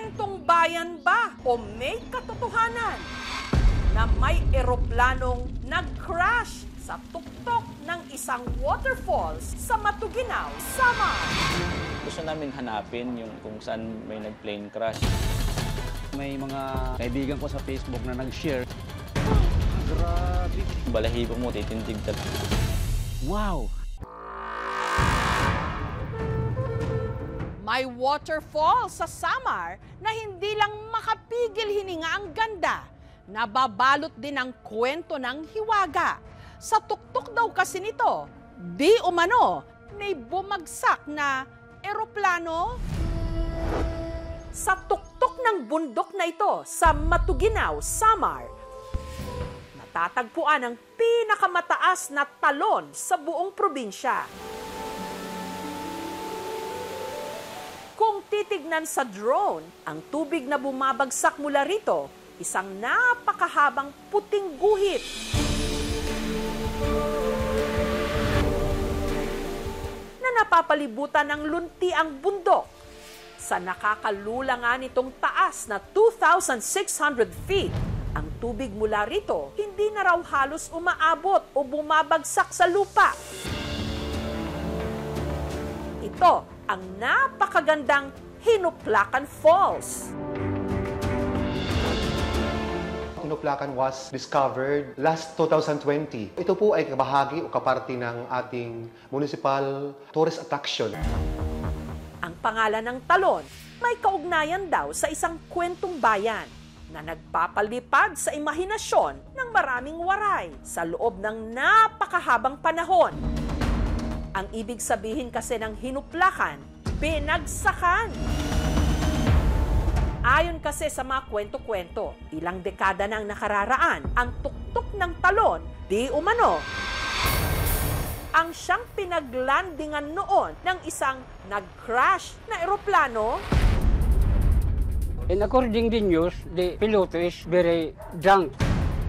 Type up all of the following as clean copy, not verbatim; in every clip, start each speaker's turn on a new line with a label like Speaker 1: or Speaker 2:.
Speaker 1: Kwentong bayan ba o may katotohanan na may eroplanong nag-crash sa tuktok ng isang waterfalls sa Matuginaw, Samar?
Speaker 2: Gusto namin hanapin yung kung saan may nag-plane crash.
Speaker 3: May mga kaibigan ko sa Facebook na nag-share.
Speaker 2: Grabe! Balahibo mo, titindig talaga.
Speaker 3: Wow!
Speaker 1: May waterfall sa Samar na hindi lang makapigil hininga ang ganda. Nababalot din ang kwento ng hiwaga. Sa tuktok daw kasi nito, di umano, may bumagsak na eroplano. Sa tuktok ng bundok na ito sa Matuginaw, Samar, natatagpuan ang pinakamataas na talon sa buong probinsya. Kung titignan sa drone, ang tubig na bumabagsak mula rito, isang napakahabang puting guhit. Na napapalibutan ng lunti ang bundok. Sa nakakalula nga nitong taas na 2,600 feet, ang tubig mula rito hindi na raw halos umaabot o bumabagsak sa lupa. Ito ang napakagandang Hinuplacan Falls.
Speaker 4: Hinuplacan was discovered last 2020. Ito po ay kabahagi o kaparti ng ating municipal tourist attraction.
Speaker 1: Ang pangalan ng talon may kaugnayan daw sa isang kwentong bayan na nagpapalipad sa imahinasyon ng maraming waray sa loob ng napakahabang panahon. Ang ibig sabihin kasi ng hinuplakan, binagsakan. Ayon kasi sa mga kwento-kwento, ilang dekada nang nakararaan, ang tuktok ng talon, di umano, ang siyang pinaglandingan noon ng isang nag-crash na eroplano.
Speaker 5: And according to the news, the pilot is very drunk.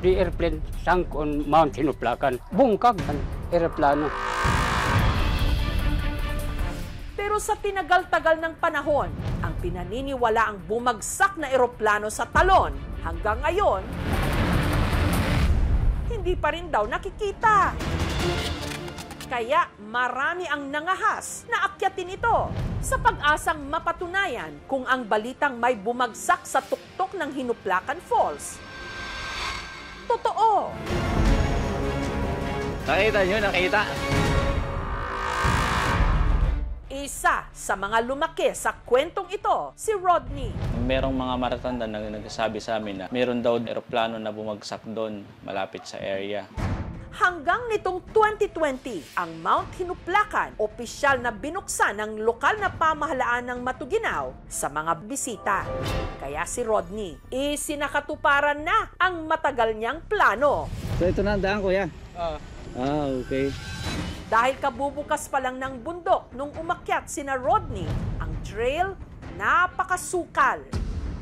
Speaker 5: The airplane sank on Mount Hinuplacan. Bungkag ang eroplano.
Speaker 1: Pero sa tinagal-tagal ng panahon, ang pinaniniwala ang bumagsak na eroplano sa talon hanggang ngayon, hindi pa rin daw nakikita. Kaya marami ang nangahas na akyatin ito sa pag-asang mapatunayan kung ang balitang may bumagsak sa tuktok ng Hinuplacan Falls. Totoo!
Speaker 2: Nakita nyo, nakita?
Speaker 1: Isa sa mga lumaki sa kwentong ito, si Rodney.
Speaker 2: Merong mga matatanda na nagsasabi sa amin na meron daw eroplano na bumagsak doon malapit sa area.
Speaker 1: Hanggang nitong 2020, ang Mount Hinuplacan opisyal na binuksan ng lokal na pamahalaan ng Matuginaw sa mga bisita. Kaya si Rodney, isinakatuparan na ang matagal niyang plano.
Speaker 3: So ito na ang daan, kuya? Okay.
Speaker 1: Dahil kabubukas pa lang ng bundok nung umakyat sina Rodney, ang trail napakasukal.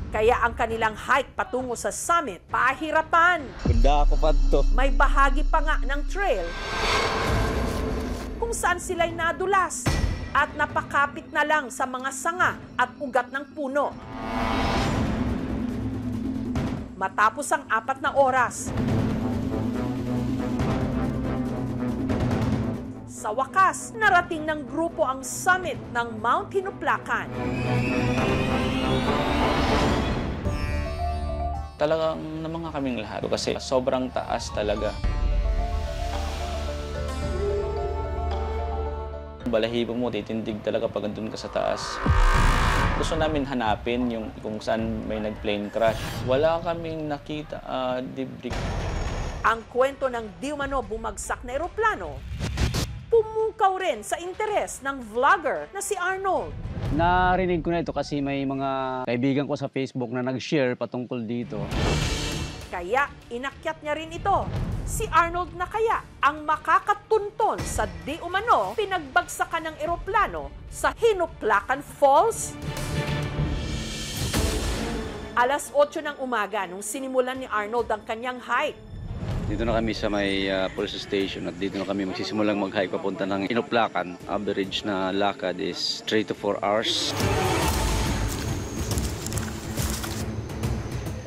Speaker 1: Kaya ang kanilang hike patungo sa summit, pahirapan.
Speaker 3: Ganda ako pa ito.
Speaker 1: May bahagi pa nga ng trail kung saan sila'y nadulas at napakapit na lang sa mga sanga at ugat ng puno. Matapos ang 4 na oras, sa wakas, narating ng grupo ang summit ng Mount Hinuplacan.
Speaker 2: Talagang namanga kaming lahat kasi sobrang taas talaga. Balahibo mo, titindig talaga pag andun ka sa taas. Gusto namin hanapin yung kung saan may nag-plane crash. Wala kaming nakita debris.
Speaker 1: Ang kwento ng di umano bumagsak na eroplano, pumukaw rin sa interes ng vlogger na si Arnold.
Speaker 3: Narinig ko na ito kasi may mga kaibigan ko sa Facebook na nag-share patungkol dito.
Speaker 1: Kaya inakyat niya rin ito. Si Arnold na kaya ang makakatunton sa di umano pinagbagsakan ng eroplano sa Hinuplacan Falls? Alas 8 ng umaga nung sinimulan ni Arnold ang kanyang hike.
Speaker 3: Dito na kami sa may police station at dito na kami magsisimulang mag-hike papunta ng Hinuplacan. Average na lakad is 3 to 4 hours.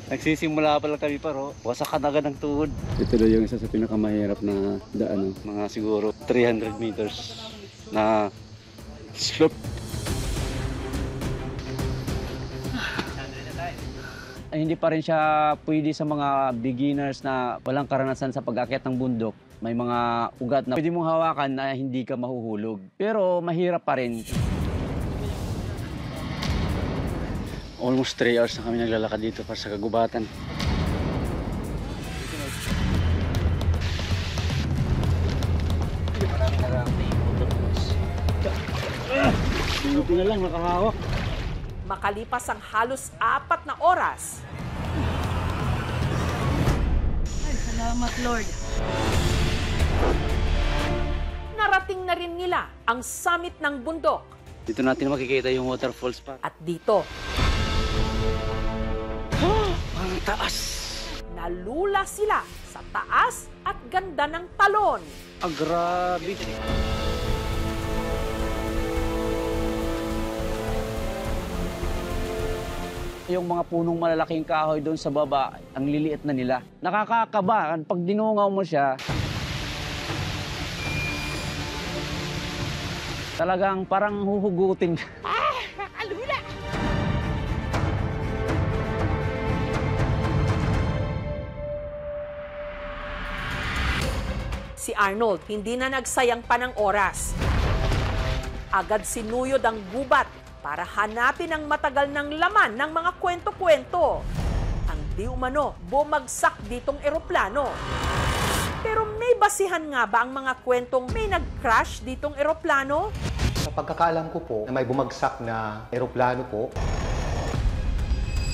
Speaker 3: Nagsisimula pa lang kami pero wasak agad ng tuhod. Ito daw yung isa sa pinakamahirap na daan, mga siguro 300 meters na slope. Ay, hindi pa rin siya pwede sa mga beginners na walang karanasan sa pag-akyat ng bundok. May mga ugat na pwede mong hawakan na hindi ka mahuhulog. Pero mahirap pa rin. Almost 3 hours na kami naglalakad dito para sa kagubatan. Hindi na lang nakahawak.
Speaker 1: Makalipas ang halos 4 na oras,
Speaker 6: Ay, salamat Lord.
Speaker 1: narating na rin nila ang summit ng bundok.
Speaker 3: Dito natin makikita yung waterfalls pa.
Speaker 1: At dito,
Speaker 3: Ang taas!
Speaker 1: nalula sila sa taas at ganda ng talon.
Speaker 3: Ah, grabe! Yung mga punong malalaking kahoy doon sa baba, ang liliit na nila. Nakakakaba. Pag dinungaw mo siya, talagang parang huhugutin.
Speaker 1: Alula! Si Arnold hindi na nagsayang pa ng oras. Agad sinuyod ang gubat para hanapin ang matagal ng laman ng mga kwento-kwento. Ang di umano, bumagsak ditong eroplano. Pero may basihan nga ba ang mga kwentong may nag-crash ditong eroplano?
Speaker 4: Sa pagkakaalam ko po, na may bumagsak na eroplano po,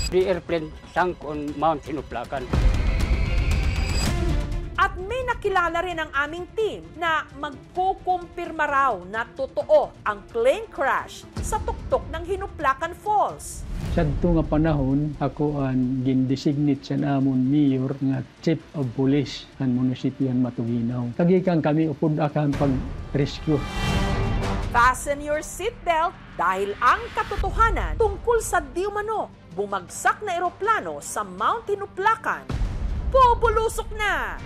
Speaker 5: The airplane sank on Mount Hinuplakan.
Speaker 1: At may nakilala rin ang aming team na magkukumpirma raw na totoo ang plane crash sa tuktok ng Hinuplakan Falls.
Speaker 7: Sadto nga panahon, ako ang gindesignate sa namon mayor nga chief of police ang munisipyan Matuginaw. Tagikan kami upod akan pag-rescue.
Speaker 1: Fasten your seatbelt dahil ang katotohanan tungkol sa di umano bumagsak na eroplano sa Mount Hinuplakan, bubulusok na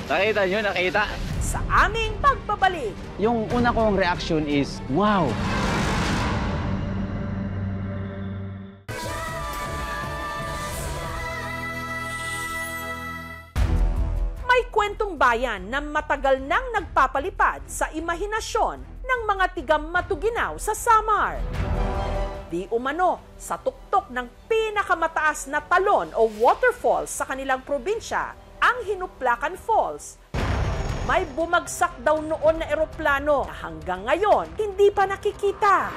Speaker 3: Nakita nyo, nakita?
Speaker 1: sa aming pagbabalik.
Speaker 3: Yung una kong reaction is, wow!
Speaker 1: May kwentong bayan na matagal nang nagpapalipad sa imahinasyon ng mga tiga-Matuginaw sa Samar. Di umano sa tuktok ng pinakamataas na talon o waterfall sa kanilang probinsya, ang Hinuplakan Falls. May bumagsak daw noon na eroplano na hanggang ngayon hindi pa nakikita.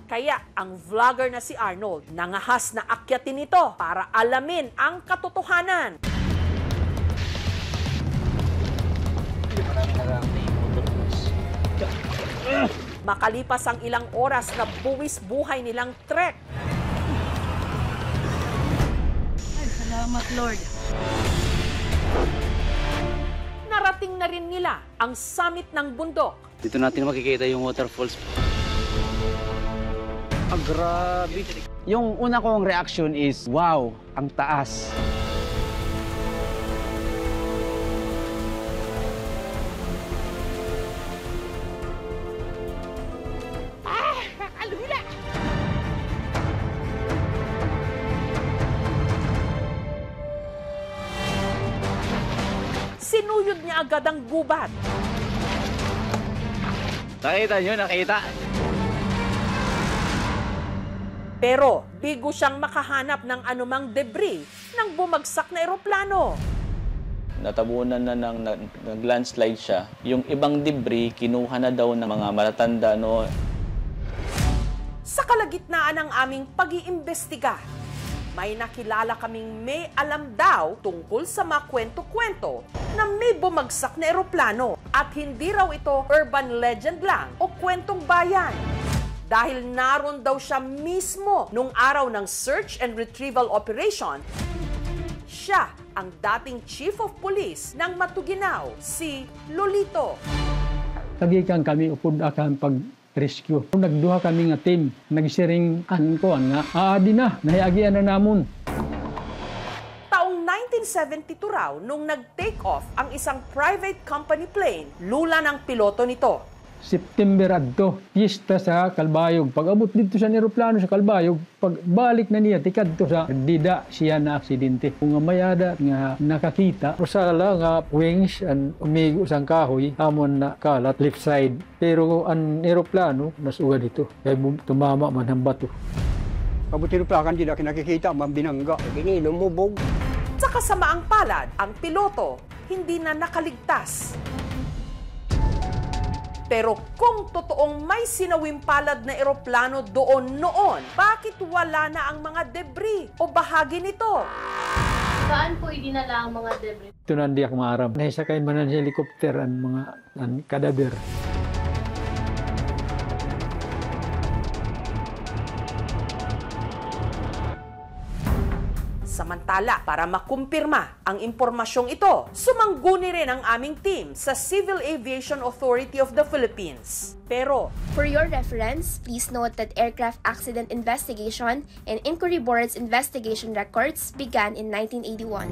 Speaker 1: Kaya ang vlogger na si Arnold nangahas na akyatin ito para alamin ang katotohanan. Makalipas ang ilang oras na buwis buhay nilang trek,
Speaker 6: Ay, salamat Lord.
Speaker 1: narating na rin nila ang summit ng bundok.
Speaker 3: Dito natin makikita yung waterfalls. Ah, grabe! Yung una kong reaction is, wow! Ang taas!
Speaker 1: Sinuyod niya agad ang gubat.
Speaker 3: Nakita nyo, nakita?
Speaker 1: Pero bigo siyang makahanap ng anumang debris ng bumagsak na eroplano.
Speaker 2: Natabunan na nag-landslide siya. Yung ibang debris, kinuha na daw ng mga matatanda. No?
Speaker 1: Sa kalagitnaan ng aming pag-iimbestiga, may nakilala kaming may alam daw tungkol sa mga kwento-kwento na may bumagsak na eroplano at hindi raw ito urban legend lang o kwentong bayan. Dahil naroon daw siya mismo nung araw ng search and retrieval operation. Siya ang dating chief of police ng Matuginaw, si Lolito.
Speaker 7: Tagikan kami upod akan rescue. Nagduha kami nga team, nagsiring ankoan nga, aadi na, nahiagian na namon.
Speaker 1: Taong 1972 raw nung nag-take off ang isang private company plane, lula ng piloto nito.
Speaker 7: September adto, piyesta sa Kalbayog. Pag abot dito sa eroplano sa Kalbayog, pag balik na niya, tikad to sa dida siya na aksidente. Kung nga mayada nga nakakita, usala nga wings and umigo sang kahoy, amon na kalat left side. Pero ang eroplano, nasuga dito. Kaya tumama man ang bato.
Speaker 5: Kabuti plakan, di na kinakikita, mambinangga. Gininom mo, bog.
Speaker 1: Sa kasamaang palad, ang piloto hindi na nakaligtas. Pero kung totoong may sinawing palad na eroplano doon noon, bakit wala na ang mga debris o bahagi nito?
Speaker 6: Saan po idinala ang mga debris?
Speaker 7: Ito na hindi ako maaram. Naisakay man ang helicopter ang mga kadaver.
Speaker 1: Samantala, para makumpirma ang impormasyong ito, sumangguni rin ang aming team sa Civil Aviation Authority of the Philippines. Pero,
Speaker 8: For your reference, please note that Aircraft Accident Investigation and Inquiry Board's investigation records began in 1981.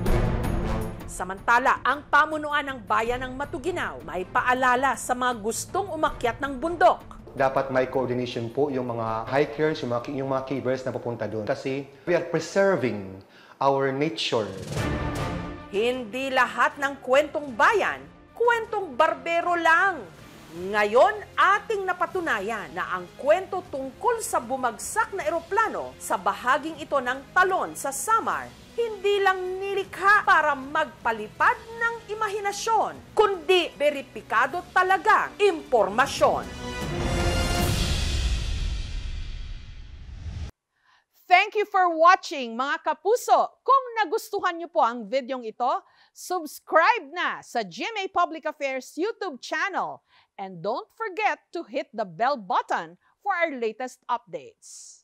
Speaker 1: samantala, ang pamunuan ng bayan ng Matuginaw may paalala sa mga gustong umakyat ng bundok.
Speaker 4: Dapat may coordination po yung mga hikers, yung mga cavers na pupunta doon. Kasi we are preserving our nature.
Speaker 1: Hindi lahat ng kwentong bayan, kwentong barbero lang. Ngayon, ating napatunayan na ang kwento tungkol sa bumagsak na eroplano sa bahaging ito ng Talon sa Samar, hindi lang nilikha para magpalipad ng imahinasyon, kundi beripikado talagang impormasyon. Thank you for watching, mga kapuso. Kung nagustuhan niyo po ang videong ito, subscribe na sa GMA Public Affairs YouTube channel. And don't forget to hit the bell button for our latest updates.